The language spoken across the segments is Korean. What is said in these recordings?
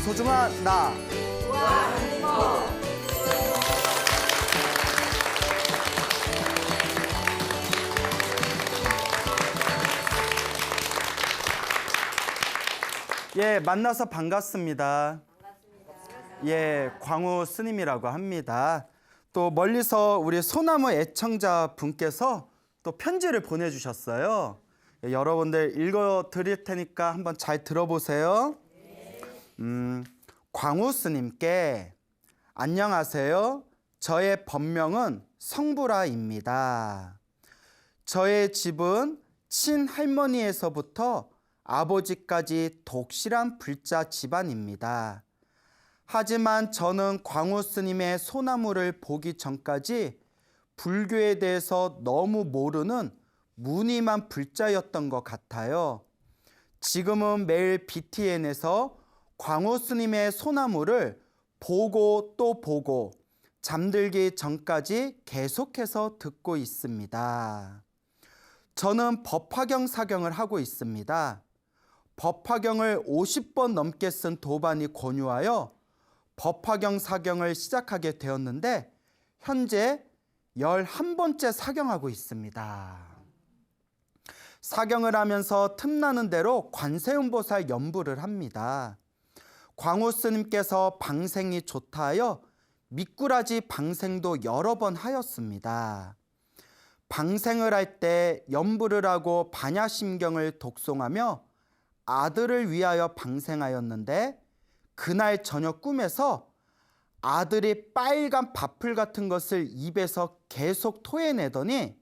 소중한 나. 예, 만나서 반갑습니다. 예, 광우 스님이라고 합니다. 또 멀리서 우리 소나무 애청자 분께서 또 편지를 보내주셨어요. 예, 여러분들 읽어 드릴 테니까 한번 잘 들어보세요. 광우 스님께 안녕하세요. 저의 본명은 성부라입니다. 저의 집은 친할머니에서부터 아버지까지 독실한 불자 집안입니다. 하지만 저는 광우 스님의 소나무를 보기 전까지 불교에 대해서 너무 모르는 무늬만 불자였던 것 같아요. 지금은 매일 BTN에서 광우 스님의 소나무를 보고 또 보고 잠들기 전까지 계속해서 듣고 있습니다. 저는 법화경 사경을 하고 있습니다. 법화경을 50번 넘게 쓴 도반이 권유하여 법화경 사경을 시작하게 되었는데 현재 11번째 사경하고 있습니다. 사경을 하면서 틈나는 대로 관세음보살 연부를 합니다. 광우 스님께서 방생이 좋다 하여 미꾸라지 방생도 여러 번 하였습니다. 방생을 할 때 연부를 하고 반야심경을 독송하며 아들을 위하여 방생하였는데 그날 저녁 꿈에서 아들이 빨간 밥풀 같은 것을 입에서 계속 토해내더니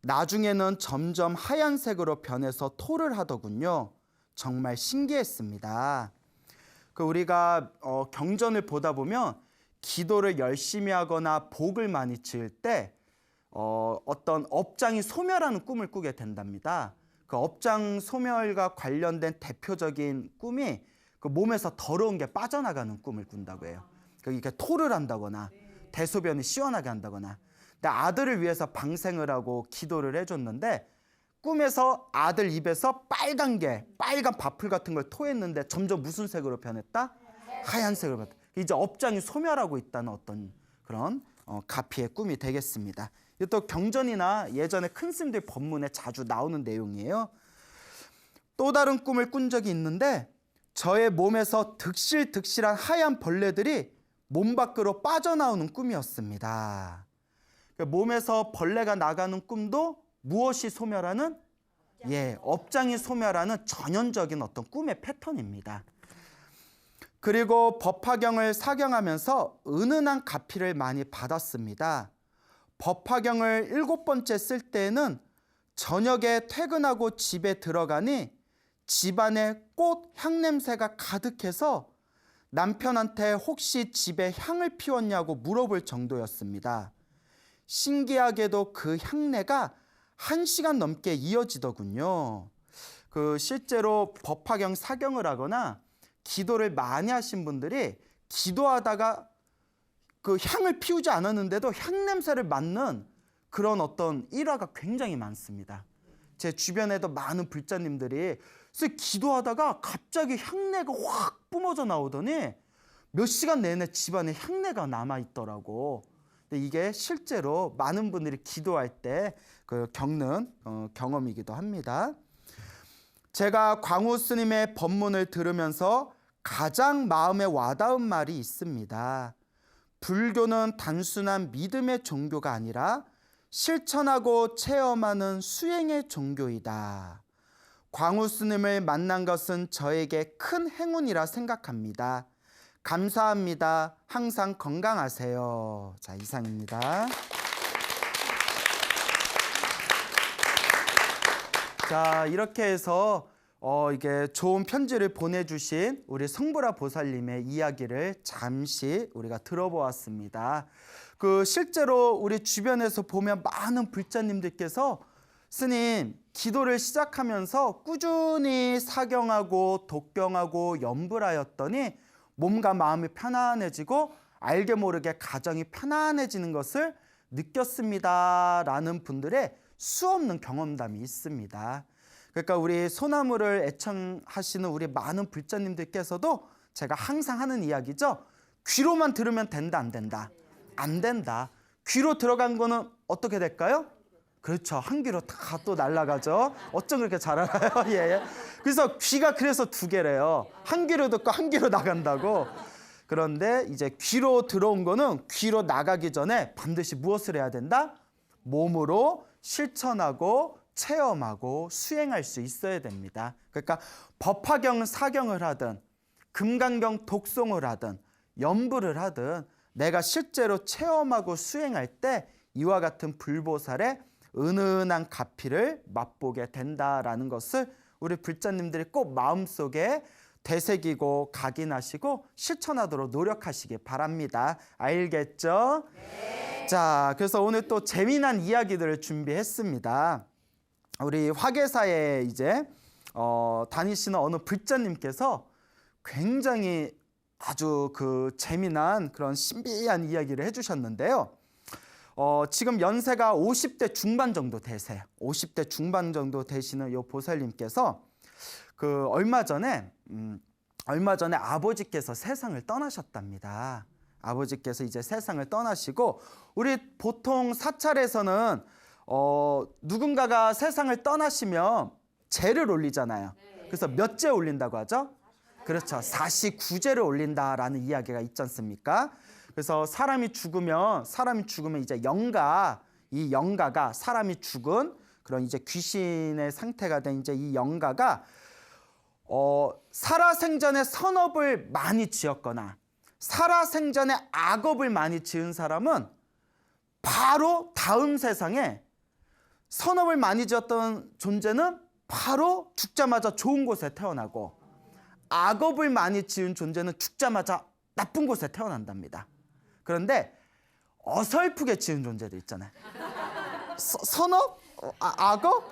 나중에는 점점 하얀색으로 변해서 토를 하더군요. 정말 신기했습니다. 우리가 경전을 보다 보면 기도를 열심히 하거나 복을 많이 지을 때 어떤 업장이 소멸하는 꿈을 꾸게 된답니다. 그 업장 소멸과 관련된 대표적인 꿈이 그 몸에서 더러운 게 빠져나가는 꿈을 꾼다고 해요. 이렇게 토를 한다거나 대소변이 시원하게 한다거나. 근데 아들을 위해서 방생을 하고 기도를 해줬는데 꿈에서 아들 입에서 빨간 밥풀 같은 걸 토했는데 점점 무슨 색으로 변했다? 하얀색으로 변했다. 이제 업장이 소멸하고 있다는 어떤 그런 가피의 꿈이 되겠습니다. 또 경전이나 예전에 큰 스님들 법문에 자주 나오는 내용이에요. 또 다른 꿈을 꾼 적이 있는데 저의 몸에서 득실득실한 하얀 벌레들이 몸 밖으로 빠져나오는 꿈이었습니다. 몸에서 벌레가 나가는 꿈도 무엇이 소멸하는? 업장이 소멸하는 전형적인 어떤 꿈의 패턴입니다. 그리고 법화경을 사경하면서 은은한 가피를 많이 받았습니다. 법화경을 7번째 쓸 때에는 저녁에 퇴근하고 집에 들어가니 집안에 꽃 향냄새가 가득해서 남편한테 혹시 집에 향을 피웠냐고 물어볼 정도였습니다. 신기하게도 그 향내가 1시간 넘게 이어지더군요. 실제로 법화경 사경을 하거나 기도를 많이 하신 분들이 기도하다가 그 향을 피우지 않았는데도 향 냄새를 맡는 그런 어떤 일화가 굉장히 많습니다. 제 주변에도 많은 불자님들이 기도하다가 갑자기 향내가 확 뿜어져 나오더니 몇 시간 내내 집안에 향내가 남아있더라고. 근데 이게 실제로 많은 분들이 기도할 때 겪는 경험이기도 합니다. 제가 광우 스님의 법문을 들으면서 가장 마음에 와닿은 말이 있습니다. 불교는 단순한 믿음의 종교가 아니라 실천하고 체험하는 수행의 종교이다. 광우 스님을 만난 것은 저에게 큰 행운이라 생각합니다. 감사합니다. 항상 건강하세요. 자, 이상입니다. 자, 이렇게 해서 이게 좋은 편지를 보내주신 우리 성부라 보살님의 이야기를 잠시 우리가 들어보았습니다. 실제로 우리 주변에서 보면 많은 불자님들께서 스님, 기도를 시작하면서 꾸준히 사경하고 독경하고 염불하였더니 몸과 마음이 편안해지고 알게 모르게 가정이 편안해지는 것을 느꼈습니다. 라는 분들의 수없는 경험담이 있습니다. 그러니까 우리 소나무를 애청하시는 우리 많은 불자님들께서도 제가 항상 하는 이야기죠. 귀로만 들으면 된다, 안 된다? 안 된다. 귀로 들어간 거는 어떻게 될까요? 그렇죠. 한 귀로 다 또 날아가죠. 어쩜 그렇게 잘 알아요? 예, 예. 그래서 귀가 그래서 두 개래요. 한 귀로 듣고 한 귀로 나간다고. 그런데 이제 귀로 들어온 거는 귀로 나가기 전에 반드시 무엇을 해야 된다? 몸으로 실천하고 체험하고 수행할 수 있어야 됩니다. 그러니까 법화경 사경을 하든 금강경 독송을 하든 연부를 하든 내가 실제로 체험하고 수행할 때 이와 같은 불보살의 은은한 가피를 맛보게 된다라는 것을 우리 불자님들이 꼭 마음속에 되새기고 각인하시고 실천하도록 노력하시기 바랍니다. 알겠죠? 네. 자, 그래서 오늘 또 재미난 이야기들을 준비했습니다. 우리 화계사에 이제 다니시는 어느 불자님께서 굉장히 아주 그 재미난 그런 신비한 이야기를 해주셨는데요. 지금 연세가 50대 중반 정도 되세요. 50대 중반 정도 되시는 이 보살님께서 그 얼마 전에 아버지께서 세상을 떠나셨답니다. 아버지께서 이제 세상을 떠나시고 우리 보통 사찰에서는 누군가가 세상을 떠나시면 제를 올리잖아요. 그래서 몇 제 올린다고 하죠? 그렇죠. 49제를 올린다라는 이야기가 있지 않습니까? 그래서 사람이 죽으면 이제 이 영가가 사람이 죽은 그런 이제 귀신의 상태가 된 이제 이 영가가 살아생전에 선업을 많이 지었거나 살아생전에 악업을 많이 지은 사람은 바로 다음 세상에 선업을 많이 지었던 존재는 바로 죽자마자 좋은 곳에 태어나고 악업을 많이 지은 존재는 죽자마자 나쁜 곳에 태어난답니다. 그런데 어설프게 지은 존재들 있잖아요. 선업? 악업?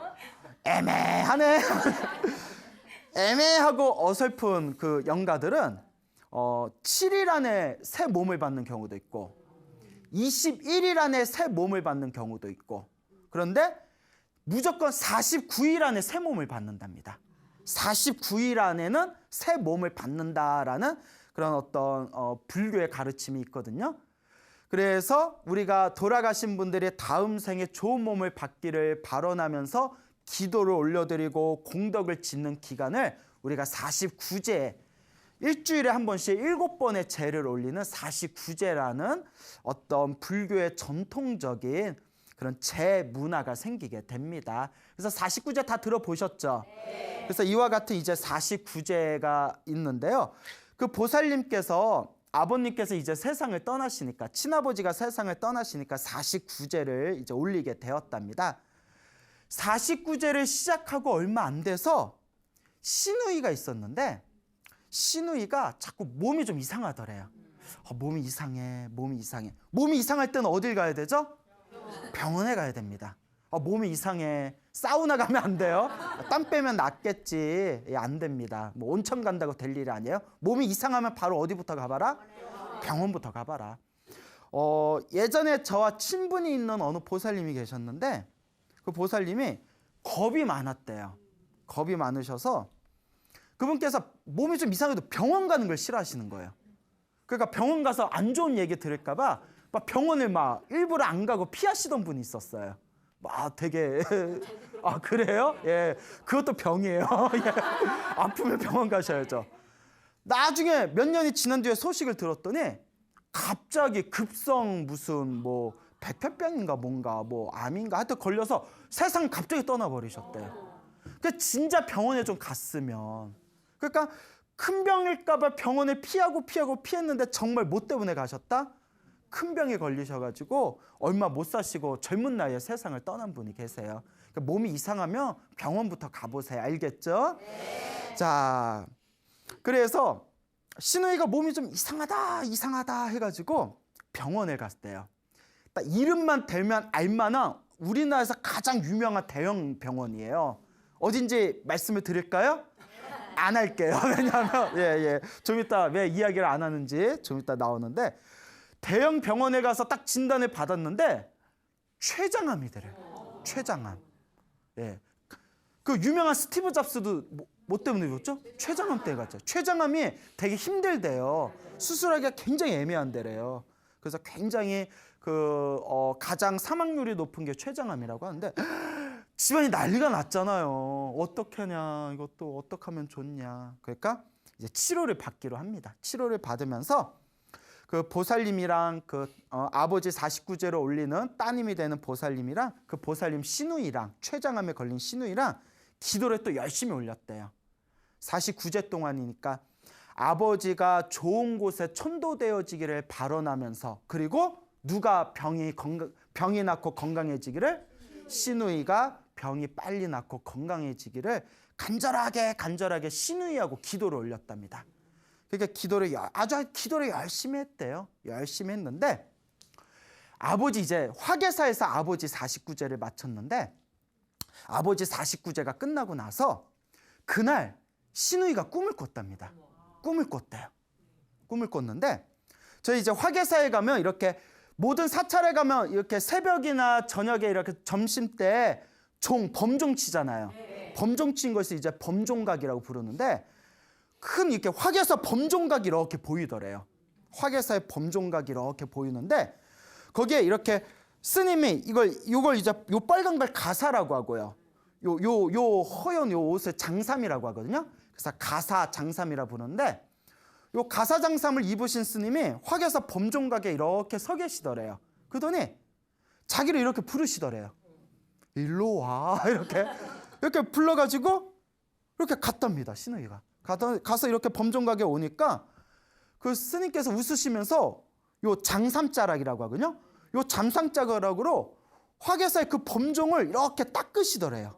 애매하네. 애매하고 어설픈 그 영가들은 7일 안에 새 몸을 받는 경우도 있고 21일 안에 새 몸을 받는 경우도 있고 그런데 무조건 49일 안에 새 몸을 받는답니다. 49일 안에는 새 몸을 받는다라는 그런 어떤 불교의 가르침이 있거든요. 그래서 우리가 돌아가신 분들이 다음 생에 좋은 몸을 받기를 발언하면서 기도를 올려드리고 공덕을 짓는 기간을 우리가 49제, 일주일에 한 번씩 7번의 제를 올리는 49제라는 어떤 불교의 전통적인 그런 제 문화가 생기게 됩니다. 그래서 49제 다 들어보셨죠? 네. 그래서 이와 같은 이제 49제가 있는데요. 그 보살님께서 아버님께서 이제 세상을 떠나시니까 친아버지가 세상을 떠나시니까 49제를 이제 올리게 되었답니다. 49제를 시작하고 얼마 안 돼서 시누이가 있었는데 시누이가 자꾸 몸이 좀 이상하더래요. 몸이 이상해. 몸이 이상할 때는 어딜 가야 되죠? 병원에 가야 됩니다. 몸이 이상해. 사우나 가면 안 돼요. 땀 빼면 낫겠지. 안 됩니다. 뭐 온천 간다고 될 일이 아니에요. 몸이 이상하면 바로 어디부터 가봐라? 병원부터 가봐라. 예전에 저와 친분이 있는 어느 보살님이 계셨는데 그 보살님이 겁이 많았대요. 겁이 많으셔서 그분께서 몸이 좀 이상해도 병원 가는 걸 싫어하시는 거예요. 그러니까 병원 가서 안 좋은 얘기 들을까 봐 막 병원을 막 일부러 안 가고 피하시던 분이 있었어요. 되게 그래요? 예, 그것도 병이에요. 예. 아프면 병원 가셔야죠. 나중에 몇 년이 지난 뒤에 소식을 들었더니 갑자기 급성 무슨 뭐 백혈병인가 뭔가 뭐 암인가 하여튼 걸려서 세상 갑자기 떠나버리셨대요. 그 진짜 병원에 좀 갔으면 그러니까 큰 병일까 봐 병원을 피했는데 정말 뭐 때문에 가셨다? 큰 병에 걸리셔가지고 얼마 못 사시고 젊은 나이에 세상을 떠난 분이 계세요. 그러니까 몸이 이상하면 병원부터 가보세요. 알겠죠? 네. 자, 그래서 시누이가 몸이 좀 이상하다 해가지고 병원에 갔대요. 딱 이름만 대면 알만한 우리나라에서 가장 유명한 대형 병원이에요. 어딘지 말씀을 드릴까요? 안 할게요. 왜냐하면 좀 이따 왜 이야기를 안 하는지 좀 이따 나오는데 대형 병원에 가서 딱 진단을 받았는데 췌장암이더래요. 췌장암. 예. 그 유명한 스티브 잡스도 뭐 때문에 누웠죠? 췌장암 때 갔죠. 췌장암이 되게 힘들대요. 수술하기가 굉장히 애매한 데래요. 그래서 굉장히 가장 사망률이 높은 게 췌장암이라고 하는데 집안이 난리가 났잖아요. 어떻게 하냐, 이것도 어떻게 하면 좋냐. 그러니까 이제 치료를 받기로 합니다. 치료를 받으면서 그 보살님이랑 아버지 49제를 올리는 따님이 되는 보살님이랑 그 보살님 시누이랑 췌장암에 걸린 시누이랑 기도를 또 열심히 올렸대요. 49제 동안이니까 아버지가 좋은 곳에 천도되어지기를 발언하면서, 그리고 누가 병이 낫고 건강해지기를, 시누이가 병이 빨리 낫고 건강해지기를 간절하게 시누이하고 기도를 올렸답니다. 그러니까 기도를 열심히 했대요. 열심히 했는데 아버지 이제 화계사에서 아버지 49제를 마쳤는데, 아버지 49제가 끝나고 나서 그날 시누이가 꿈을 꿨답니다. 꿈을 꿨대요. 꿈을 꿨는데, 저희 이제 화계사에 가면 이렇게 모든 사찰에 가면 이렇게 새벽이나 저녁에 이렇게 점심 때 범종 치잖아요. 범종 친 것을 이제 범종각이라고 부르는데, 큰 이렇게 화계사 범종각이 이렇게 보이더래요. 화계사의 범종각이 이렇게 보이는데, 거기에 이렇게 스님이 이걸 이제 요 빨간 걸 가사라고 하고요. 요 허연 요 옷을 장삼이라고 하거든요. 그래서 가사 장삼이라 부르는데, 요 가사 장삼을 입으신 스님이 화계사 범종각에 이렇게 서 계시더래요. 그러더니 자기를 이렇게 부르시더래요. 일로 와. 이렇게 불러가지고 이렇게 갔답니다. 시누이가 가서 이렇게 범종각에 오니까 그 스님께서 웃으시면서 요 장삼자락이라고 하거든요. 요 장삼자락으로 화계사의 그 범종을 이렇게 닦으시더래요.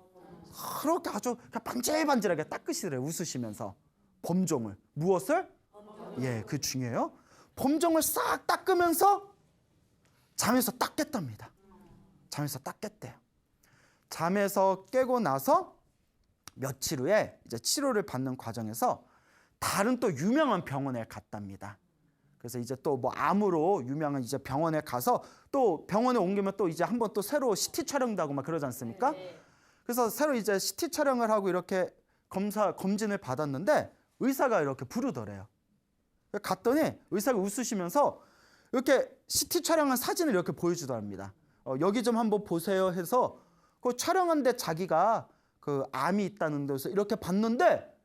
그렇게 아주 반질반질하게 닦으시더래요. 웃으시면서 범종을. 무엇을? 예, 그 중요해요. 범종을 싹 닦으면서 잠에서 딱 깼답니다. 잠에서 딱 깼대요. 잠에서 깨고 나서 며칠 후에 이제 치료를 받는 과정에서 다른 또 유명한 병원에 갔답니다. 그래서 이제 또 뭐 암으로 유명한 이제 병원에 가서 또 병원에 옮기면 또 이제 한번 또 새로 CT 촬영도 하고 막 그러지 않습니까? 그래서 새로 이제 CT 촬영을 하고 이렇게 검진을 받았는데 의사가 이렇게 부르더래요. 갔더니 의사가 웃으시면서 이렇게 CT 촬영한 사진을 이렇게 보여주더랍니다. 여기 좀 한번 보세요 해서 그 촬영한데 자기가 그 암이 있다는 데서 이렇게 봤는데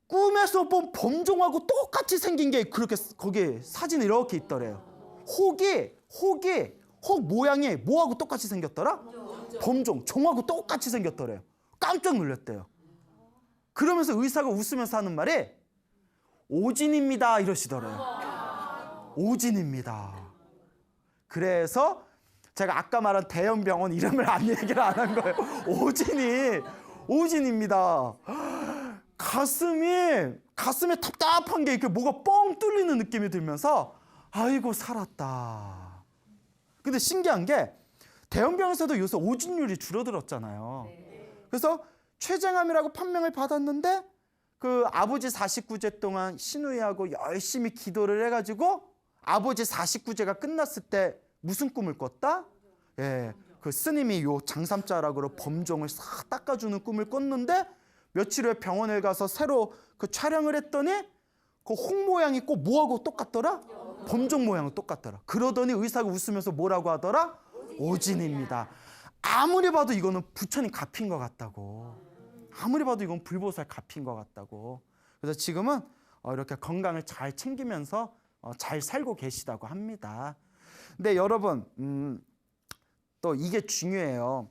꿈에서 본 범종하고 똑같이 생긴 게 그렇게 거기에 사진이 이렇게 있더래요. 혹 모양이 뭐하고 똑같이 생겼더라? 범종, 종하고 똑같이 생겼더래요. 깜짝 놀랐대요. 그러면서 의사가 웃으면서 하는 말이 오진입니다 이러시더래요. 오진입니다. 그래서 제가 아까 말한 대형 병원 이름을 얘기를 안 한 거예요. 오진입니다. 가슴에 답답한 게 이렇게 뭐가 뻥 뚫리는 느낌이 들면서 아이고 살았다. 근데 신기한 게 대형병에서도 요새 오진율이 줄어들었잖아요. 그래서 췌장암이라고 판명을 받았는데 그 아버지 49제 동안 시누이하고 열심히 기도를 해가지고 아버지 49제가 끝났을 때 무슨 꿈을 꿨다? 예, 그 스님이 요 장삼자락으로 범종을 싹 닦아주는 꿈을 꿨는데 며칠 후에 병원에 가서 새로 그 촬영을 했더니 그 홍 모양이 꼭 뭐하고 똑같더라? 범종 모양은 똑같더라. 그러더니 의사가 웃으면서 뭐라고 하더라? 오진입니다. 아무리 봐도 이거는 부처님 갚인 것 같다고. 아무리 봐도 이건 불보살 갚인 것 같다고. 그래서 지금은 이렇게 건강을 잘 챙기면서 잘 살고 계시다고 합니다. 근데 여러분 또 이게 중요해요.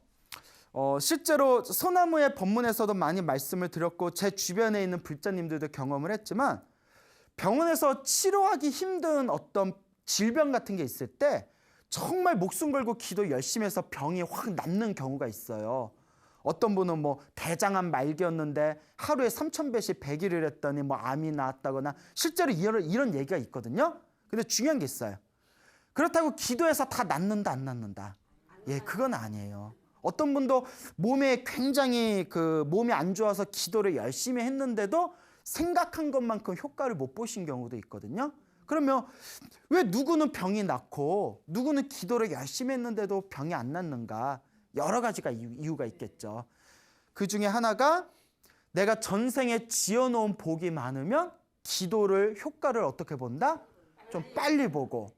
실제로 소나무의 법문에서도 많이 말씀을 드렸고 제 주변에 있는 불자님들도 경험을 했지만 병원에서 치료하기 힘든 어떤 질병 같은 게 있을 때 정말 목숨 걸고 기도 열심히 해서 병이 확 낫는 경우가 있어요. 어떤 분은 뭐 대장암 말기였는데 하루에 3,000배씩 100일을 했더니 뭐 암이 나았다거나 실제로 이런 얘기가 있거든요. 근데 중요한 게 있어요. 그렇다고 기도해서 다 낫는다 안 낫는다? 예, 그건 아니에요. 어떤 분도 몸에 굉장히 몸이 안 좋아서 기도를 열심히 했는데도 생각한 것만큼 효과를 못 보신 경우도 있거든요. 그러면 왜 누구는 병이 낫고 누구는 기도를 열심히 했는데도 병이 안 낫는가? 여러 가지가 이유가 있겠죠. 그 중에 하나가 내가 전생에 지어놓은 복이 많으면 기도를 효과를 어떻게 본다? 좀 빨리 보고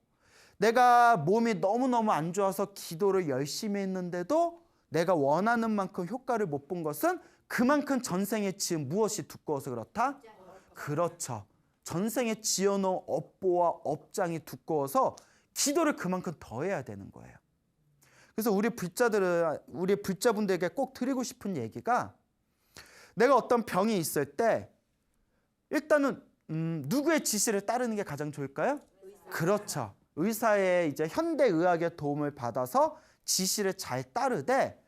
내가 몸이 너무너무 안 좋아서 기도를 열심히 했는데도 내가 원하는 만큼 효과를 못 본 것은 그만큼 전생에 지은 무엇이 두꺼워서 그렇다? 그렇죠. 전생에 지어놓은 업보와 업장이 두꺼워서 기도를 그만큼 더 해야 되는 거예요. 그래서 우리 불자분들에게 꼭 드리고 싶은 얘기가 내가 어떤 병이 있을 때 일단은 누구의 지시를 따르는 게 가장 좋을까요? 그렇죠. 의사의 이제 현대의학의 도움을 받아서 지시를 잘 따르되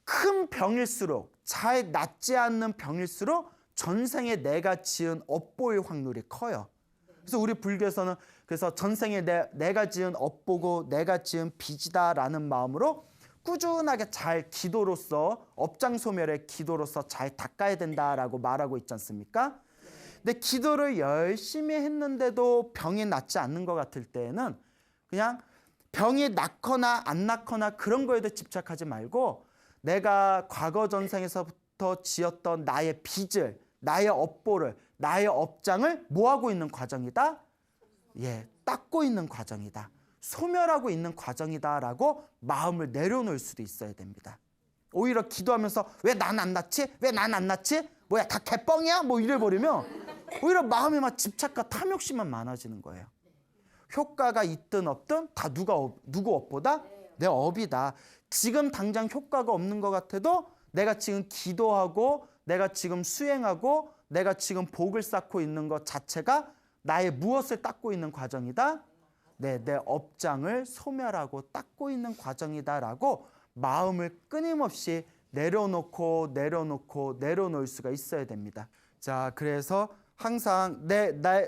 큰 병일수록 잘 낫지 않는 병일수록 전생에 내가 지은 업보일 확률이 커요. 그래서 우리 불교에서는 그래서 전생에 내가 지은 업보고 내가 지은 빚이다라는 마음으로 꾸준하게 잘 기도로서 업장소멸의 기도로서 잘 닦아야 된다라고 말하고 있지 않습니까? 근데 기도를 열심히 했는데도 병이 낫지 않는 것 같을 때에는 그냥 병이 낫거나 안 낫거나 그런 거에도 집착하지 말고 내가 과거 전생에서부터 지었던 나의 빚을, 나의 업보를, 나의 업장을 뭐하고 있는 과정이다? 닦고 있는 과정이다. 소멸하고 있는 과정이다라고 마음을 내려놓을 수도 있어야 됩니다. 오히려 기도하면서 왜 난 안 낫지? 왜 난 안 낫지? 뭐야 다 개뻥이야? 뭐 이래버리면 오히려 마음에 막 집착과 탐욕심만 많아지는 거예요. 효과가 있든 없든 다 누구 업보다? 내 업이다. 지금 당장 효과가 없는 것 같아도 내가 지금 기도하고 내가 지금 수행하고 내가 지금 복을 쌓고 있는 것 자체가 나의 무엇을 닦고 있는 과정이다? 내 업장을 소멸하고 닦고 있는 과정이다라고 마음을 끊임없이 내려놓을 수가 있어야 됩니다. 자, 그래서 항상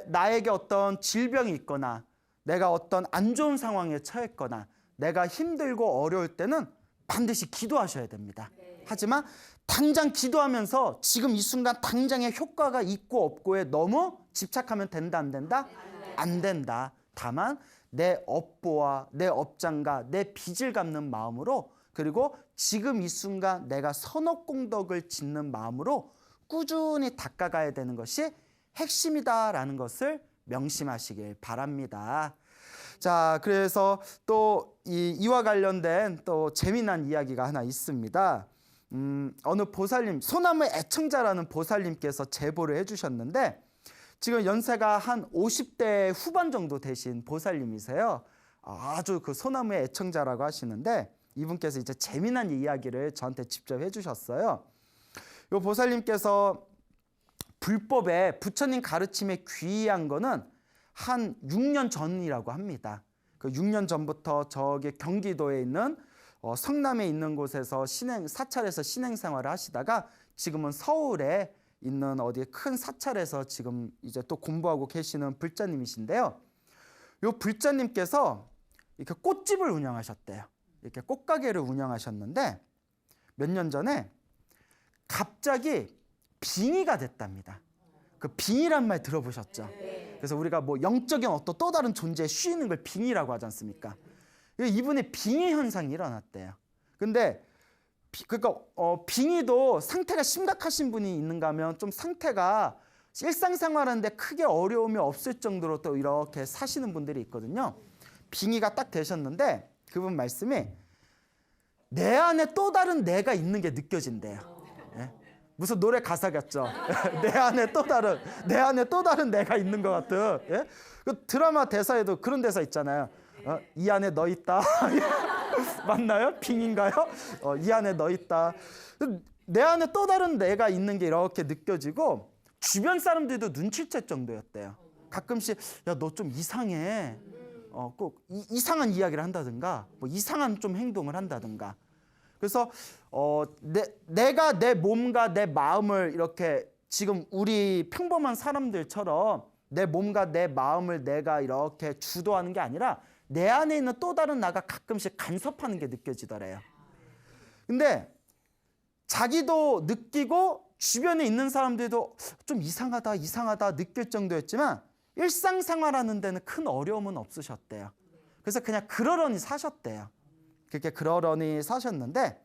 나에게 어떤 질병이 있거나 내가 어떤 안 좋은 상황에 처했거나 내가 힘들고 어려울 때는 반드시 기도하셔야 됩니다. 하지만 당장 기도하면서 지금 이 순간 당장의 효과가 있고 없고에 너무 집착하면 된다 안 된다? 안 된다. 다만 내 업보와 내 업장과 내 빚을 갚는 마음으로 그리고 지금 이 순간 내가 선업공덕을 짓는 마음으로 꾸준히 닦아가야 되는 것이 핵심이다라는 것을 명심하시길 바랍니다. 자, 그래서 또 이와 관련된 또 재미난 이야기가 하나 있습니다. 어느 보살님, 소나무 애청자라는 보살님께서 제보를 해주셨는데 지금 연세가 한 50대 후반 정도 되신 보살님이세요. 아주 그 소나무의 애청자라고 하시는데 이분께서 이제 재미난 이야기를 저한테 직접 해주셨어요. 이 보살님께서 불법에 부처님 가르침에 귀의한 거는 한 6년 전이라고 합니다. 그 6년 전부터 저기 경기도에 있는 성남에 있는 곳에서 사찰에서 신행 생활을 하시다가 지금은 서울에 있는 어디 큰 사찰에서 지금 이제 또 공부하고 계시는 불자님이신데요. 요 불자님께서 이렇게 꽃집을 운영하셨대요. 이렇게 꽃가게를 운영하셨는데 몇 년 전에 갑자기 빙의가 됐답니다. 그 빙의란 말 들어보셨죠? 그래서 우리가 뭐 영적인 어떤 또 다른 존재에 쉬는 걸 빙의라고 하지 않습니까? 이분의 빙의 현상이 일어났대요. 근데 그러니까 빙의도 상태가 심각하신 분이 있는가 하면 좀 상태가 일상생활하는데 크게 어려움이 없을 정도로 또 이렇게 사시는 분들이 있거든요. 빙의가 딱 되셨는데 그분 말씀이 내 안에 또 다른 내가 있는 게 느껴진대요. 예? 무슨 노래 가사 같죠? 내 안에 또 다른 내가 있는 것 같은. 예? 그 드라마 대사에도 그런 대사 있잖아요. 이 안에 너 있다. 맞나요? 빙인가요? 이 안에 너 있다. 내 안에 또 다른 내가 있는 게 이렇게 느껴지고 주변 사람들도 눈치챌 정도였대요. 가끔씩 야, 너 좀 이상해. 꼭 이상한 이야기를 한다든가 뭐 이상한 좀 행동을 한다든가. 그래서 내가 내 몸과 내 마음을 이렇게 지금 우리 평범한 사람들처럼 내 몸과 내 마음을 내가 이렇게 주도하는 게 아니라 내 안에 있는 또 다른 나가 가끔씩 간섭하는 게 느껴지더래요. 근데 자기도 느끼고 주변에 있는 사람들도 좀 이상하다 느낄 정도였지만 일상생활하는 데는 큰 어려움은 없으셨대요. 그래서 그냥 그러려니 사셨대요. 그렇게 그러려니 사셨는데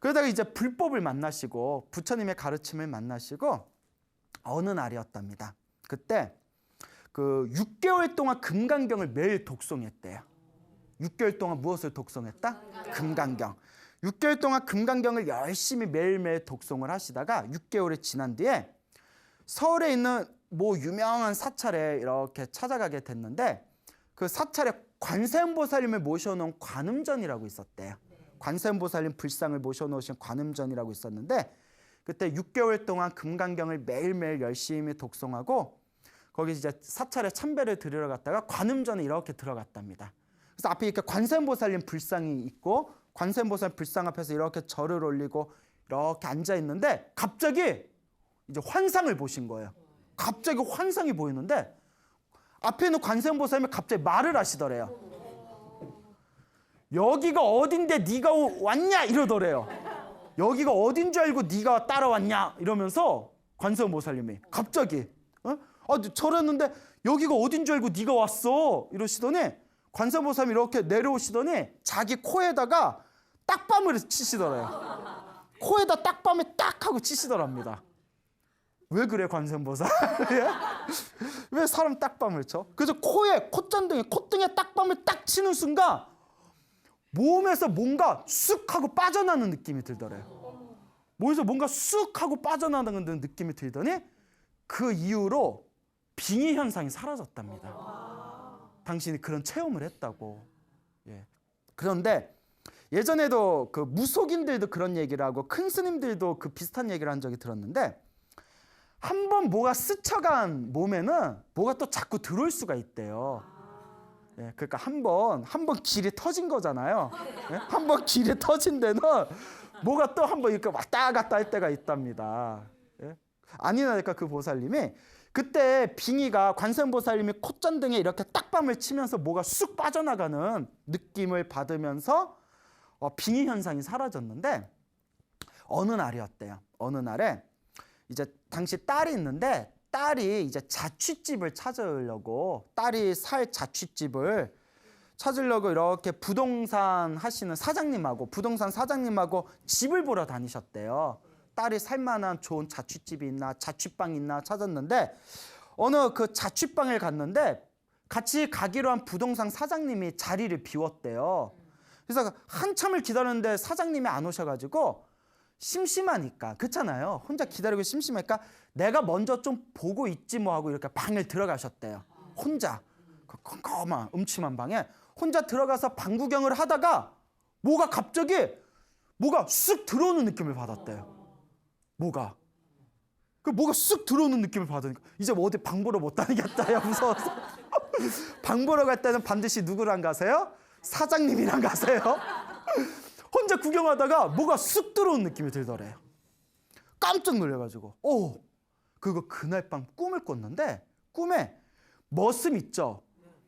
그러다가 이제 불법을 만나시고 부처님의 가르침을 만나시고 어느 날이었답니다. 그때 그 6개월 동안 금강경을 매일 독송했대요. 6개월 동안 무엇을 독송했다? 금강경. 6개월 동안 금강경을 열심히 매일매일 독송을 하시다가 6개월이 지난 뒤에 서울에 있는 뭐 유명한 사찰에 이렇게 찾아가게 됐는데 그 사찰에 관세음보살님을 모셔놓은 관음전이라고 있었대요. 관세음보살님 불상을 모셔놓으신 관음전이라고 있었는데 그때 6개월 동안 금강경을 매일매일 열심히 독송하고 거기 이제 사찰에 참배를 드리러 갔다가 관음전에 이렇게 들어갔답니다. 그래서 앞에 이렇게 관세음보살님 불상이 있고 관세음보살 불상 앞에서 이렇게 절을 올리고 이렇게 앉아 있는데 갑자기 이제 환상을 보신 거예요. 갑자기 환상이 보이는데 앞에 있는 관세음보살님이 갑자기 말을 하시더래요. 여기가 어딘데 네가 왔냐 이러더래요. 여기가 어딘 줄 알고 네가 따라왔냐 이러면서 관세음보살님이 갑자기 저랬는데 여기가 어딘 줄 알고 네가 왔어 이러시더니 관세음보살님이 이렇게 내려오시더니 자기 코에다가 딱밤을 치시더래요. 코에다 딱밤을 딱 하고 치시더랍니다. 왜 그래 관세음보살? 왜 사람 딱밤을 쳐? 그래서 콧등에 딱밤을 딱 치는 순간 몸에서 뭔가 쑥 하고 빠져나는 느낌이 들더래요. 몸에서 뭔가 쑥 하고 빠져나가는 느낌이 들더니 그 이후로 빙의 현상이 사라졌답니다. 당신이 그런 체험을 했다고. 예. 그런데 예전에도 그 무속인들도 그런 얘기를 하고 큰 스님들도 그 비슷한 얘기를 한 적이 들었는데 한 번 뭐가 스쳐간 몸에는 뭐가 또 자꾸 들어올 수가 있대요. 예, 그러니까 한 번 길이 터진 거잖아요. 예? 한 번 길이 터진 데는 뭐가 또 한 번 이렇게 왔다 갔다 할 때가 있답니다. 예? 아니나니까 그 보살님이 그때 빙의가 관세음보살님이 콧잔등에 이렇게 딱밤을 치면서 뭐가 쑥 빠져나가는 느낌을 받으면서 빙의 현상이 사라졌는데 어느 날이었대요. 어느 날에 이제 당시 딸이 있는데 딸이 이제 자취집을 찾으려고 딸이 살 자취집을 찾으려고 이렇게 부동산 하시는 부동산 사장님하고 집을 보러 다니셨대요. 딸이 살만한 좋은 자취집이 있나 자취방이 있나 찾았는데 어느 그 자취방을 갔는데 같이 가기로 한 부동산 사장님이 자리를 비웠대요. 그래서 한참을 기다렸는데 사장님이 안 오셔가지고 심심하니까 그렇잖아요. 혼자 기다리고 심심하니까 내가 먼저 좀 보고 있지 뭐 하고 이렇게 방을 들어가셨대요. 혼자 그 컴컴한 음침한 방에 혼자 들어가서 방 구경을 하다가 갑자기 뭐가 쑥 들어오는 느낌을 받았대요. 뭐가 쑥 들어오는 느낌을 받으니까 이제 뭐 어디 방 보러 못 다니겠다 야 무서워서 방 보러 갈 때는 반드시 누구랑 가세요? 사장님이랑 가세요. 혼자 구경하다가 뭐가 쑥 들어온 느낌이 들더래요. 깜짝 놀래가지고 그거 그날 밤 꿈을 꿨는데 꿈에 머슴 있죠.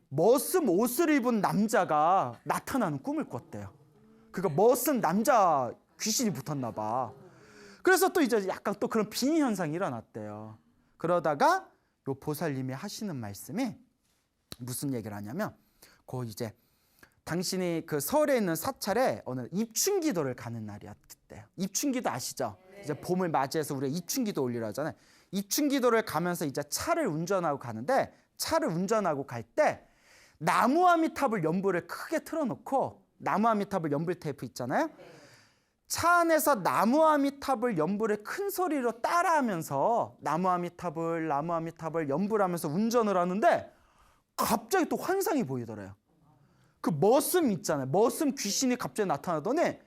머슴 옷을 입은 남자가 나타나는 꿈을 꿨대요. 그러니까 머슴 남자 귀신이 붙었나 봐. 그래서 또 이제 약간 또 그런 빙의 현상이 일어났대요. 그러다가 요 보살님이 하시는 말씀이 무슨 얘기를 하냐면 이제 당신이 그 서울에 있는 사찰에 어느 입춘기도를 가는 날이었대요. 입춘기도 아시죠? 네. 이제 봄을 맞이해서 우리가 입춘기도 올리려 하잖아요. 입춘기도를 가면서 이제 차를 운전하고 가는데 차를 운전하고 갈 때 나무아미탑을 연불을 크게 틀어놓고 나무아미탑을 연불 테이프 있잖아요. 네. 차 안에서 나무아미탑을 연불을 큰 소리로 따라하면서 나무아미탑을 연불하면서 운전을 하는데 갑자기 또 환상이 보이더래요. 그 머슴 있잖아요. 머슴 귀신이 갑자기 나타나더니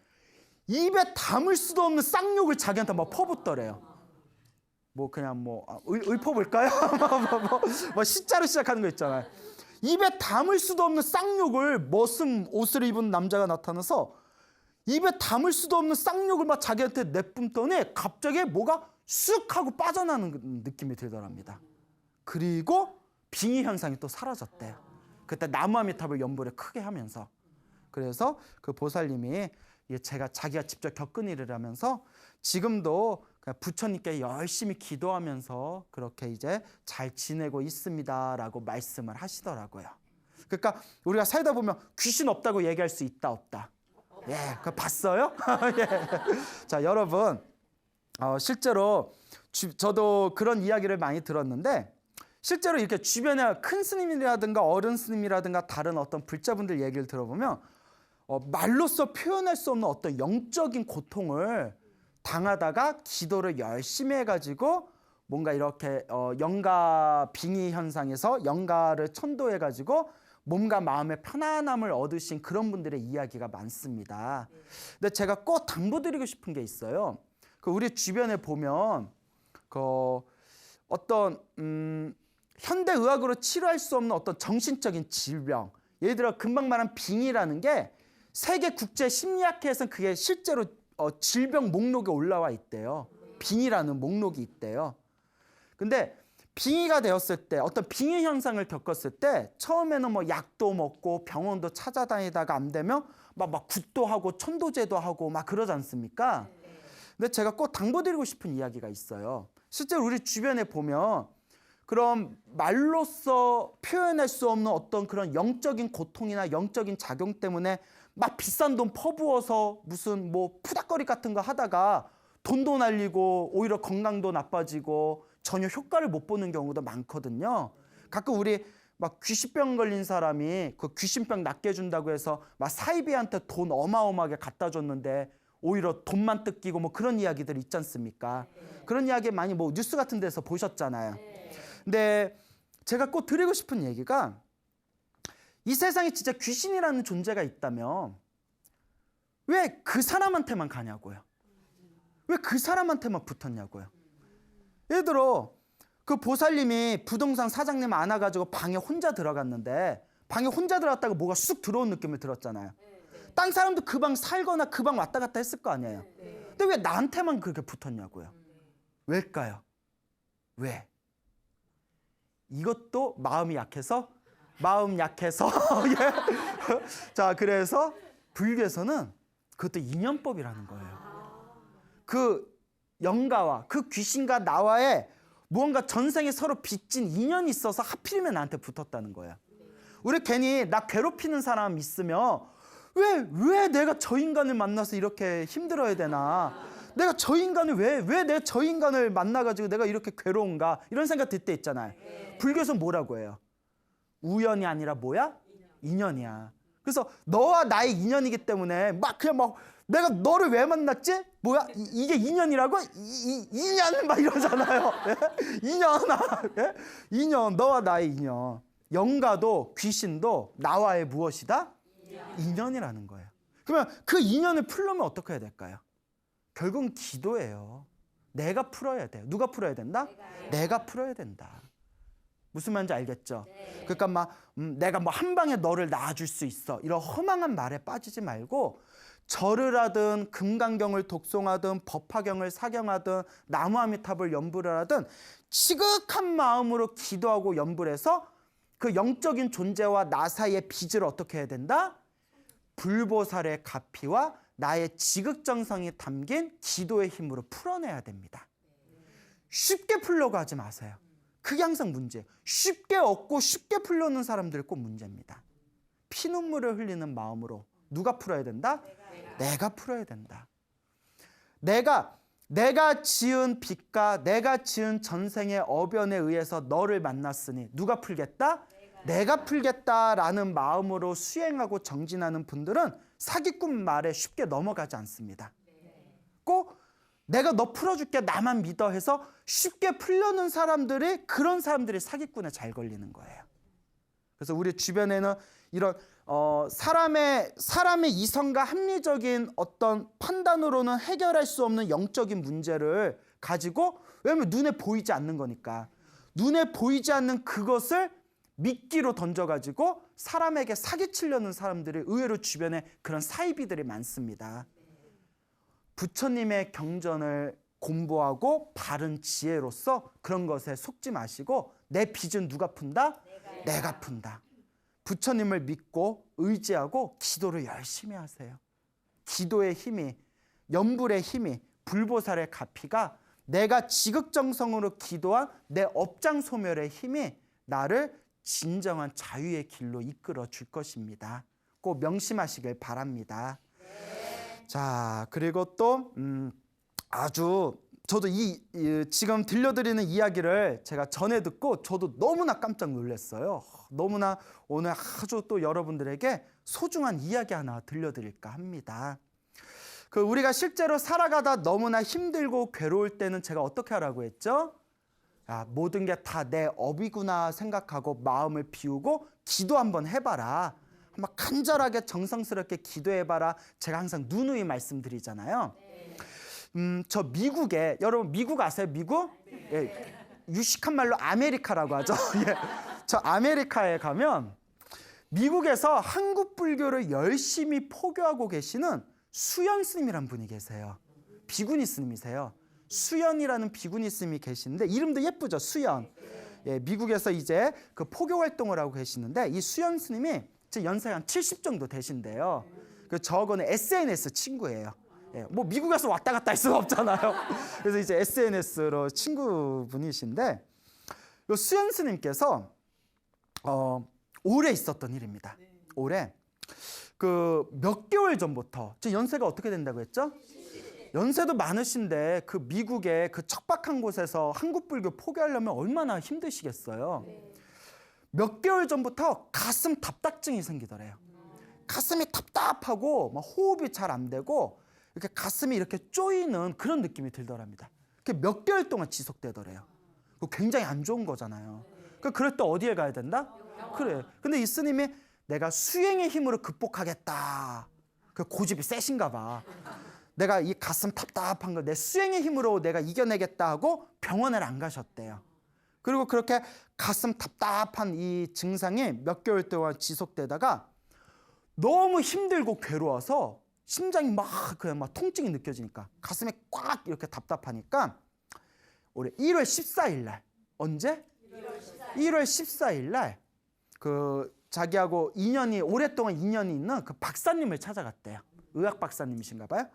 입에 담을 수도 없는 쌍욕을 자기한테 막 퍼붓더래요. 그냥 읊어볼까요? 시자로 시작하는 거 있잖아요. 입에 담을 수도 없는 쌍욕을 머슴 옷을 입은 남자가 나타나서 입에 담을 수도 없는 쌍욕을 막 자기한테 내뿜더니 갑자기 뭐가 쑥 하고 빠져나는 느낌이 들더랍니다. 그리고 빙의 현상이 또 사라졌대요. 그때 나무아미탑을 연불에 크게 하면서 그래서 그 보살님이 자기가 직접 겪은 일이라면서 지금도 부처님께 열심히 기도하면서 그렇게 이제 잘 지내고 있습니다라고 말씀을 하시더라고요. 그러니까 우리가 살다 보면 귀신 없다고 얘기할 수 있다 없다? 예, 그거 봤어요? 예. 자, 여러분, 실제로 저도 그런 이야기를 많이 들었는데 실제로 이렇게 주변에 큰 스님이라든가 어른 스님이라든가 다른 어떤 불자분들 얘기를 들어보면 말로써 표현할 수 없는 어떤 영적인 고통을 당하다가 기도를 열심히 해가지고 뭔가 이렇게 영가 빙의 현상에서 영가를 천도해가지고 몸과 마음의 편안함을 얻으신 그런 분들의 이야기가 많습니다. 근데 제가 꼭 당부드리고 싶은 게 있어요. 우리 주변에 보면 어떤 현대의학으로 치료할 수 없는 어떤 정신적인 질병, 예를 들어 금방 말한 빙의라는 게 세계 국제 심리학회에서는 그게 실제로 질병 목록에 올라와 있대요. 빙의라는 목록이 있대요. 근데 빙의가 되었을 때 어떤 빙의 현상을 겪었을 때 처음에는 뭐 약도 먹고 병원도 찾아다니다가 안 되면 막 굿도 하고 천도제도 하고 막 그러지 않습니까? 근데 제가 꼭 당부드리고 싶은 이야기가 있어요. 실제로 우리 주변에 보면 그런 말로써 표현할 수 없는 어떤 그런 영적인 고통이나 영적인 작용 때문에 막 비싼 돈 퍼부어서 무슨 뭐 푸닥거리 같은 거 하다가 돈도 날리고 오히려 건강도 나빠지고 전혀 효과를 못 보는 경우도 많거든요. 가끔 우리 막 귀신병 걸린 사람이 그 귀신병 낫게 해준다고 해서 막 사이비한테 돈 어마어마하게 갖다 줬는데 오히려 돈만 뜯기고 뭐 그런 이야기들 있지 않습니까? 그런 이야기 많이 뭐 뉴스 같은 데서 보셨잖아요. 근데 제가 꼭 드리고 싶은 얘기가 이 세상에 진짜 귀신이라는 존재가 있다면 왜 그 사람한테만 가냐고요. 왜 그 사람한테만 붙었냐고요. 예를 들어 그 보살님이 부동산 사장님 안아가지고 방에 혼자 들어갔는데 방에 혼자 들어갔다가 뭐가 쑥 들어온 느낌을 들었잖아요. 딴 사람도 그 방 살거나 그 방 왔다 갔다 했을 거 아니에요. 근데 왜 나한테만 그렇게 붙었냐고요. 왜일까요? 왜? 이것도 마음이 약해서 예. 자, 그래서 불교에서는 그것도 인연법이라는 거예요. 그 영가와 그 귀신과 나와의 무언가 전생에 서로 빚진 인연이 있어서 하필이면 나한테 붙었다는 거예요. 우리 괜히 나 괴롭히는 사람 있으면 왜 내가 저 인간을 만나서 이렇게 힘들어야 되나? 내가 저 인간을 왜 내가 저 인간을 만나가지고 내가 이렇게 괴로운가? 이런 생각 들 때 있잖아요. 불교에서 뭐라고 해요? 우연이 아니라 뭐야? 인연이야. 그래서 너와 나의 인연이기 때문에 그냥 내가 너를 왜 만났지? 뭐야? 이게 인연이라고? 인연 막 이러잖아요. 인연, 인연, 너와 나의 인연. 영가도 귀신도 나와의 무엇이다? 인연이라는 거예요. 그러면 그 인연을 풀려면 어떻게 해야 될까요? 결국은 기도예요. 내가 풀어야 돼요. 누가 풀어야 된다? 내가 풀어야 된다. 무슨 말인지 알겠죠? 네. 그러니까 내가 한 방에 너를 낳아줄 수 있어. 이런 허망한 말에 빠지지 말고 절을 하든 금강경을 독송하든 법화경을 사경하든 나무아미탑을 연불을 하든 지극한 마음으로 기도하고 연불을 해서 그 영적인 존재와 나 사이의 빚을 어떻게 해야 된다? 불보살의 가피와 나의 지극정성이 담긴 기도의 힘으로 풀어내야 됩니다. 쉽게 풀려고 하지 마세요. 그게 항상 문제예요. 쉽게 얻고 쉽게 풀려는 사람들이 꼭 문제입니다. 피눈물을 흘리는 마음으로 누가 풀어야 된다? 내가 풀어야 된다. 내가 지은 빚과 내가 지은 전생의 어변에 의해서 너를 만났으니 누가 풀겠다? 내가 풀겠다라는 마음으로 수행하고 정진하는 분들은 사기꾼 말에 쉽게 넘어가지 않습니다. 꼭 내가 너 풀어줄게 나만 믿어 해서 쉽게 풀려는 사람들이 그런 사람들이 사기꾼에 잘 걸리는 거예요. 그래서 우리 주변에는 이런 사람의 이성과 합리적인 어떤 판단으로는 해결할 수 없는 영적인 문제를 가지고, 왜냐하면 눈에 보이지 않는 거니까 눈에 보이지 않는 그것을 미끼로 던져가지고 사람에게 사기치려는 사람들이 의외로 주변에 그런 사이비들이 많습니다. 부처님의 경전을 공부하고 바른 지혜로서 그런 것에 속지 마시고 내 빚은 누가 푼다? 내가 푼다. 부처님을 믿고 의지하고 기도를 열심히 하세요. 기도의 힘이, 연불의 힘이, 불보살의 가피가 내가 지극정성으로 기도한 내 업장소멸의 힘이 나를 진정한 자유의 길로 이끌어 줄 것입니다. 꼭 명심하시길 바랍니다. 자, 그리고 또 아주 저도 지금 들려드리는 이야기를 제가 전에 듣고 저도 너무나 깜짝 놀랐어요. 너무나 오늘 아주 또 여러분들에게 소중한 이야기 하나 들려드릴까 합니다. 우리가 실제로 살아가다 너무나 힘들고 괴로울 때는 제가 어떻게 하라고 했죠? 모든 게 다 내 업이구나 생각하고 마음을 비우고 기도 한번 해봐라. 한번 간절하게 정성스럽게 기도해봐라. 제가 항상 누누이 말씀드리잖아요. 저 미국에, 여러분 미국 아세요? 미국? 예, 유식한 말로 아메리카라고 하죠. 예, 저 아메리카에 가면 미국에서 한국 불교를 열심히 포교하고 계시는 수연 스님이라는 분이 계세요. 비구니 스님이세요. 수연이라는 비구니 스님이 계시는데 이름도 예쁘죠, 수연. 예, 미국에서 이제 그 포교 활동을 하고 계시는데 이 수연 스님이 제 연세가 한 70 정도 되신데요. 저거는 SNS 친구예요. 예, 뭐 미국에서 왔다 갔다 할 수가 없잖아요. 그래서 이제 SNS로 친구분이신데 요 수연 스님께서 올해 있었던 일입니다. 올해 몇 개월 전부터 제 연세가 어떻게 된다고 했죠? 연세도 많으신데 미국의 척박한 곳에서 한국 불교 포교하려면 얼마나 힘드시겠어요. 몇 개월 전부터 가슴 답답증이 생기더래요. 가슴이 답답하고 막 호흡이 잘 안 되고 이렇게 가슴이 이렇게 쪼이는 그런 느낌이 들더랍니다. 그게 몇 개월 동안 지속되더래요. 굉장히 안 좋은 거잖아요. 그럴 때 어디에 가야 된다? 그래. 근데 이 스님이 내가 수행의 힘으로 극복하겠다. 고집이 세신가 봐. 내가 이 가슴 답답한 걸 내 수행의 힘으로 내가 이겨내겠다 하고 병원을 안 가셨대요. 그리고 그렇게 가슴 답답한 이 증상이 몇 개월 동안 지속되다가 너무 힘들고 괴로워서 심장이 그냥 막 통증이 느껴지니까 가슴에 꽉 이렇게 답답하니까 올해 1월 14일 날 언제? 1월 14일 날 자기하고 오랫동안 인연이 있는 박사님을 찾아갔대요. 의학 박사님이신가 봐요.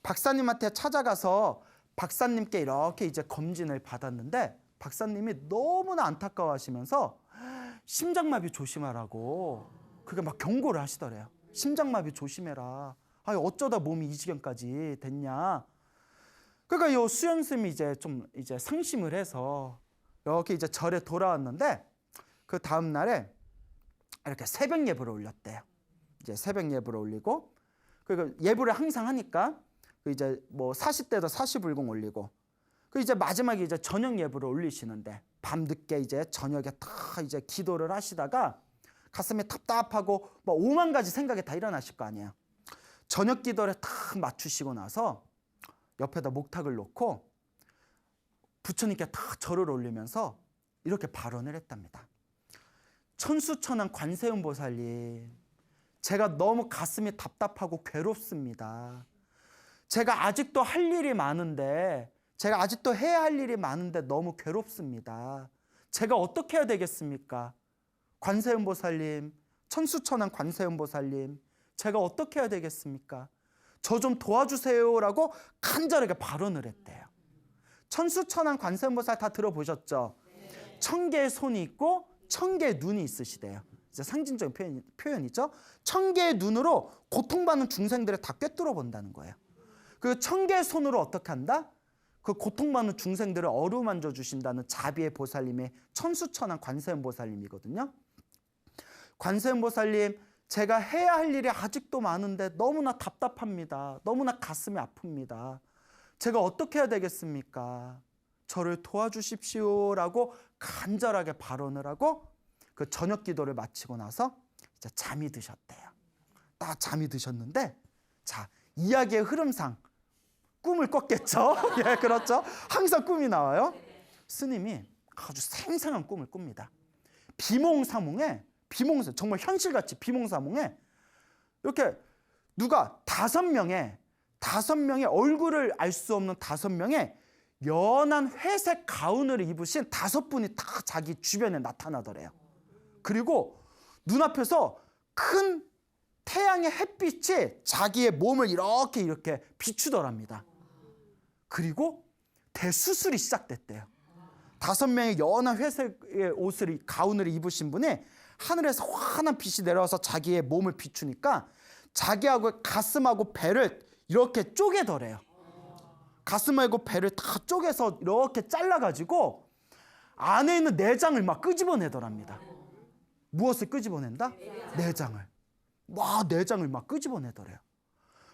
박사님한테 찾아가서 박사님께 이렇게 이제 검진을 받았는데 박사님이 너무나 안타까워하시면서 심장마비 조심하라고 그게 막 경고를 하시더래요. 심장마비 조심해라. 어쩌다 몸이 이 지경까지 됐냐. 그러니까 요 수연 스님이 이제 좀 상심을 해서 이렇게 이제 절에 돌아왔는데 그 다음 날에 이렇게 새벽 예불을 올렸대요. 이제 새벽 예불을 올리고 그리고 예불을 항상 하니까 이제 뭐 40대도 40불공 올리고 이제 마지막에 이제 저녁 예불을 올리시는데 밤늦게 이제 저녁에 다 이제 기도를 하시다가 가슴이 답답하고 뭐 5만 가지 생각이 다 일어나실 거 아니에요. 저녁 기도를 딱 맞추시고 나서 옆에다 목탁을 놓고 부처님께 딱 절을 올리면서 이렇게 발언을 했답니다. 천수천왕 관세음보살님, 제가 너무 가슴이 답답하고 괴롭습니다. 제가 아직도 할 일이 많은데 제가 아직도 해야 할 일이 많은데 너무 괴롭습니다. 제가 어떻게 해야 되겠습니까? 관세음보살님, 천수천왕 관세음보살님, 제가 어떻게 해야 되겠습니까? 저 좀 도와주세요라고 간절하게 발언을 했대요. 천수천왕 관세음보살 다 들어보셨죠? 1000개의 손이 있고 1000개의 눈이 있으시대요. 이제 상징적인 표현이죠. 1000개의 눈으로 고통받는 중생들을 다 꿰뚫어 본다는 거예요. 그 1000개의 손으로 어떻게 한다? 그 고통받는 중생들을 어루만져 주신다는 자비의 보살님이 천수천왕 관세음보살님이거든요. 관세음보살님, 제가 해야 할 일이 아직도 많은데 너무나 답답합니다. 너무나 가슴이 아픕니다. 제가 어떻게 해야 되겠습니까? 저를 도와주십시오라고 간절하게 발언을 하고 그 저녁 기도를 마치고 나서 이제 잠이 드셨대요. 딱 잠이 드셨는데 자, 이야기의 흐름상 꿈을 꿨겠죠? 예, 그렇죠? 항상 꿈이 나와요. 스님이 아주 생생한 꿈을 꿉니다. 비몽사몽에 정말 현실같이 비몽사몽에 이렇게 누가 5명의 얼굴을 알 수 없는 5명의 연한 회색 가운을 입으신 5분이 다 자기 주변에 나타나더래요. 그리고 눈앞에서 큰 태양의 햇빛이 자기의 몸을 이렇게 비추더랍니다. 그리고 대수술이 시작됐대요. 5명의 연한 회색의 가운을 입으신 분이 하늘에서 환한 빛이 내려와서 자기의 몸을 비추니까 자기하고 가슴하고 배를 이렇게 쪼개더래요. 가슴 말고 배를 다 쪼개서 이렇게 잘라가지고 안에 있는 내장을 막 끄집어내더랍니다. 무엇을 끄집어낸다? 내장을. 막 내장을 막 끄집어내더래요.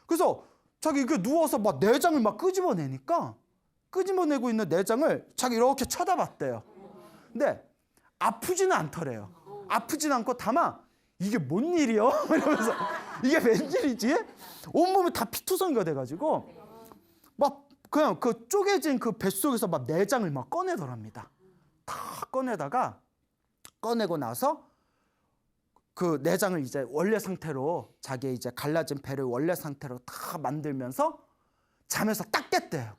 그래서 자기 이렇게 누워서 막 내장을 막 끄집어내니까 끄집어내고 있는 내장을 자기 이렇게 쳐다봤대요. 근데 아프지는 않더래요. 아프지는 않고 다만 이게 뭔 일이요? 이러면서 이게 웬일이지? 온몸이 다 피투성이가 돼가지고 막 그냥 그 쪼개진 그 뱃속에서 막 내장을 막 꺼내더랍니다. 다 꺼내고 나서 그 내장을 이제 원래 상태로 자기의 이제 갈라진 배를 원래 상태로 다 만들면서 잠에서 딱 깼대요.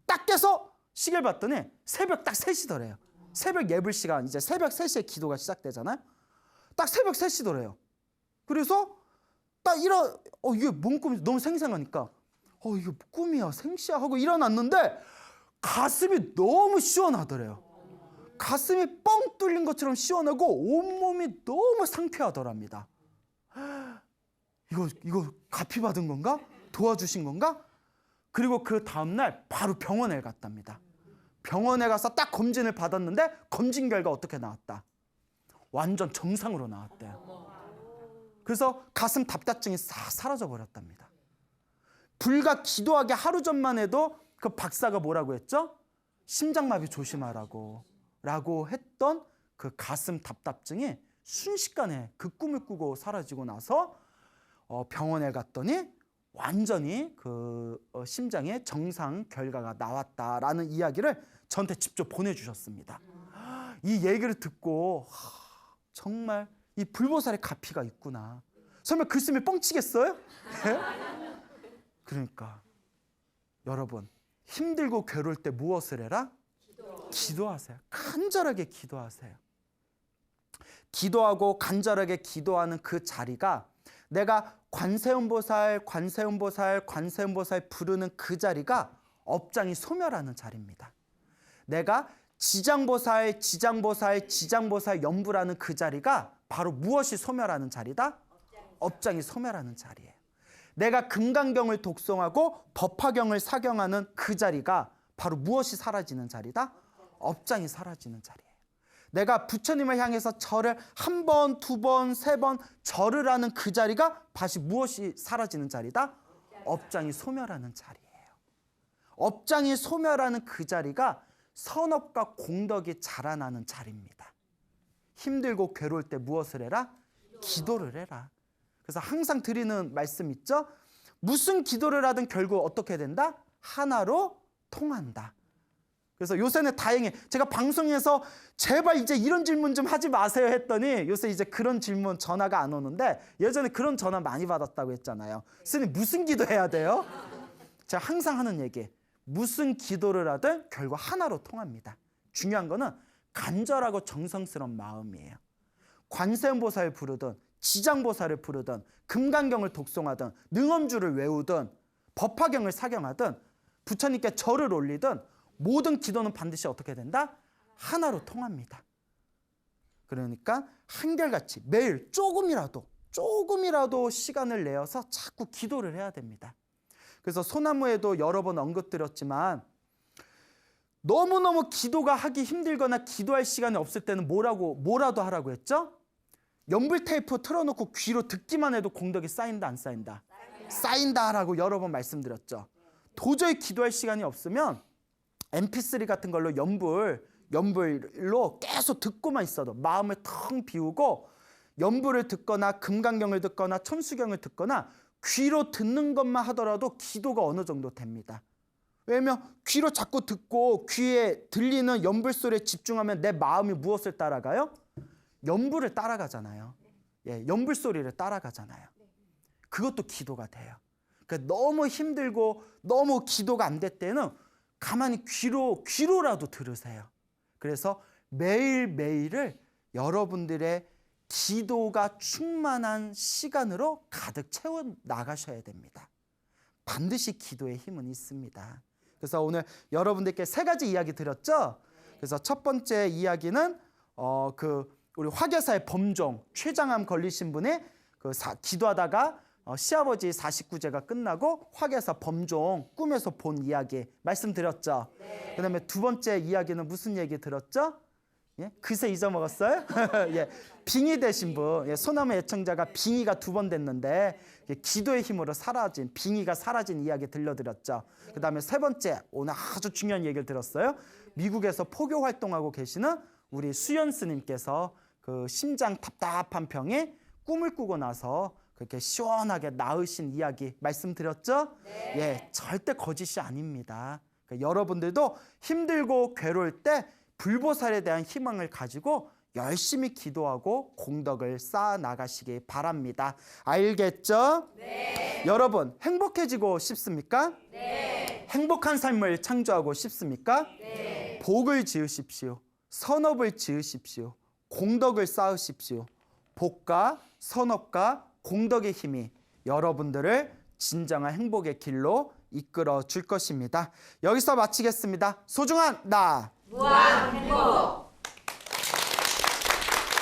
딱 깨서 시계를 봤더니 새벽 딱 3시더래요. 새벽 예불 시간, 이제 새벽 3시에 기도가 시작되잖아요. 딱 새벽 3시더래요. 그래서 딱 이게 뭔 꿈인지 너무 생생하니까 이게 꿈이야 생시야 하고 일어났는데 가슴이 너무 시원하더래요. 가슴이 뻥 뚫린 것처럼 시원하고 온몸이 너무 상쾌하더랍니다. 이거 갚이 받은 건가? 도와주신 건가? 그리고 그 다음날 바로 병원에 갔답니다. 병원에 가서 딱 검진을 받았는데 검진 결과 어떻게 나왔다? 완전 정상으로 나왔대요. 그래서 가슴 답답증이 싹 사라져 버렸답니다. 불과 기도하기 하루 전만 해도 그 박사가 뭐라고 했죠? 심장마비 조심하라고 했던 그 가슴 답답증이 순식간에 그 꿈을 꾸고 사라지고 나서 병원에 갔더니 완전히 그 심장의 정상 결과가 나왔다라는 이야기를 저한테 직접 보내주셨습니다. 이 얘기를 듣고 정말 이 불보살의 가피가 있구나. 설마 글쓰면 뻥치겠어요? 그러니까 여러분 힘들고 괴로울 때 무엇을 해라? 기도하세요. 간절하게 기도하세요. 기도하고 간절하게 기도하는 그 자리가 내가 관세음보살 부르는 그 자리가 업장이 소멸하는 자리입니다. 내가 지장보살 연부라는 그 자리가 바로 무엇이 소멸하는 자리다? 업장이 소멸하는 자리예요. 내가 금강경을 독송하고 법화경을 사경하는 그 자리가 바로 무엇이 사라지는 자리다? 업장이 사라지는 자리예요. 내가 부처님을 향해서 절을 1번, 2번, 3번 절을 하는 그 자리가 다시 무엇이 사라지는 자리다? 업장이 소멸하는 자리예요. 업장이 소멸하는 그 자리가 선업과 공덕이 자라나는 자리입니다. 힘들고 괴로울 때 무엇을 해라? 기도를 해라. 그래서 항상 드리는 말씀 있죠? 무슨 기도를 하든 결국 어떻게 된다? 하나로 통한다. 그래서 요새는 다행히 제가 방송에서 제발 이제 이런 질문 좀 하지 마세요 했더니 요새 이제 그런 질문 전화가 안 오는데 예전에 그런 전화 많이 받았다고 했잖아요. 스님 무슨 기도해야 돼요? 제가 항상 하는 얘기, 무슨 기도를 하든 결국 하나로 통합니다. 중요한 거는 간절하고 정성스러운 마음이에요. 관세음보살을 부르든 지장보살을 부르든 금강경을 독송하든 능엄주를 외우든 법화경을 사경하든 부처님께 절을 올리든 모든 기도는 반드시 어떻게 된다? 하나로 통합니다. 그러니까 한결같이 매일 조금이라도 시간을 내어서 자꾸 기도를 해야 됩니다. 그래서 소나무에도 여러 번 언급드렸지만 너무너무 기도가 하기 힘들거나 기도할 시간이 없을 때는 뭐라도 하라고 했죠? 연불 테이프 틀어놓고 귀로 듣기만 해도 공덕이 쌓인다 안 쌓인다? 쌓인다라고 여러 번 말씀드렸죠. 도저히 기도할 시간이 없으면 mp3 같은 걸로 연불로 계속 듣고만 있어도 마음을 텅 비우고 연불을 듣거나 금강경을 듣거나 천수경을 듣거나 귀로 듣는 것만 하더라도 기도가 어느 정도 됩니다. 왜냐하면 귀로 자꾸 듣고 귀에 들리는 연불 소리에 집중하면 내 마음이 무엇을 따라가요? 연불을 따라가잖아요. 예, 연불 소리를 따라가잖아요. 그것도 기도가 돼요. 그러니까 너무 힘들고 너무 기도가 안 될 때는 가만히 귀로라도 들으세요. 그래서 매일매일을 여러분들의 기도가 충만한 시간으로 가득 채워 나가셔야 됩니다. 반드시 기도의 힘은 있습니다. 그래서 오늘 여러분들께 3가지 이야기 드렸죠. 그래서 첫 번째 이야기는 우리 화교사의 범종, 췌장암 걸리신 분이 기도하다가 시아버지 49제가 끝나고 화개사 범종 꿈에서 본 이야기 말씀드렸죠. 네. 그다음에 두 번째 이야기는 무슨 얘기 들었죠? 예? 그새 잊어먹었어요? 예, 빙의 되신 분, 예, 소나무 애청자가 빙의가 2번 됐는데 기도의 힘으로 빙의가 사라진 이야기 들려드렸죠. 그 다음에 세 번째, 오늘 아주 중요한 얘기를 들었어요. 미국에서 포교 활동하고 계시는 우리 수연 스님께서 그 심장 답답한 병에 꿈을 꾸고 나서 그렇게 시원하게 나으신 이야기 말씀드렸죠? 네. 예, 절대 거짓이 아닙니다. 그러니까 여러분들도 힘들고 괴로울 때 불보살에 대한 희망을 가지고 열심히 기도하고 공덕을 쌓아 나가시기 바랍니다. 알겠죠? 네. 여러분 행복해지고 싶습니까? 네. 행복한 삶을 창조하고 싶습니까? 네. 복을 지으십시오. 선업을 지으십시오. 공덕을 쌓으십시오. 복과 선업과 공덕의 힘이 여러분들을 진정한 행복의 길로 이끌어 줄 것입니다. 여기서 마치겠습니다. 소중한 나 무한 행복.